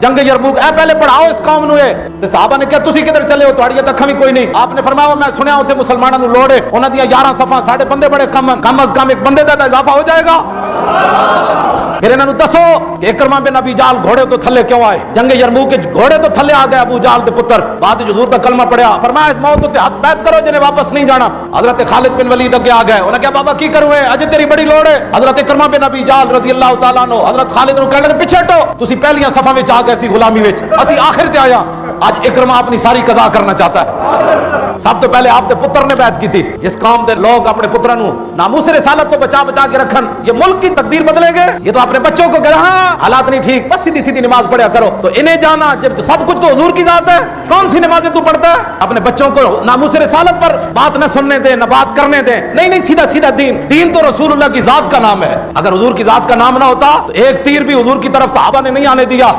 جنگ یرموک اے پہلے پڑھاؤ اس قوم نو تے صحابہ نے کہا تسی کدھر چلے ہو تہاڑی اکھاں بھی کوئی نہیں. آپ نے فرمایا میں سنیا اوتھے مسلماناں نو لوڑ ہے انہاں دیاں 11 صفاں ساڈے بندے بڑے کم از کم ایک بندے دا اضافہ ہو جائے گا. پھر انہاں نو دسو کہ اکرمہ بن ابی جہل گھوڑے تو تھلے کیوں آئے؟ جنگ یرموک وچ گھوڑے تو تھلے آ گئے ابو جہل دے پتر. بعد حضور دا کلمہ پڑھیا فرمایا اس موت تے ہاتھ بیعت کرو جنے واپس نہیں جانا. حضرت خالد بن ولید اگے آ گئے انہاں کہا بابا کی کروں اج تیری بڑی لوڑ ہے. حضرت اکرمہ بن ابی جہل رضی اللہ تعالیٰ عنہ حضرت خالد نو کہنے پیچھے ہٹو تسی پہلیاں صفاں وچ آ گئے سی غلامی وچ اسی آخر تے آیا. آج اکرمہ اپنی ساری قضا کرنا چاہتا ہے. سب تو پہلے آپ دے پتر نے بیعت کی تھی. جس قوم دے لوگ اپنے پتراں نو ناموس رسالت تو بچا کے رکھن یہ ملک کی تقدیر بدلیں گے. یہ تو اپنے بچوں کو کہا ہاں حالات نہیں ٹھیک بس سیدھی سیدھی نماز پڑھیا کرو. تو انہیں جانا جب سب کچھ تو حضور کی ذات ہے کون سی نمازیں تو پڑھتا ہے؟ اپنے بچوں کو ناموس رسالت پر بات نہ سننے دیں نہ بات کرنے دیں. نہیں سیدھا سیدھا دین تو رسول اللہ کی ذات کا نام ہے. اگر حضور کی ذات کا نام نہ ہوتا تو ایک تیر بھی حضور کی طرف صحابہ نے نہیں آنے دیا.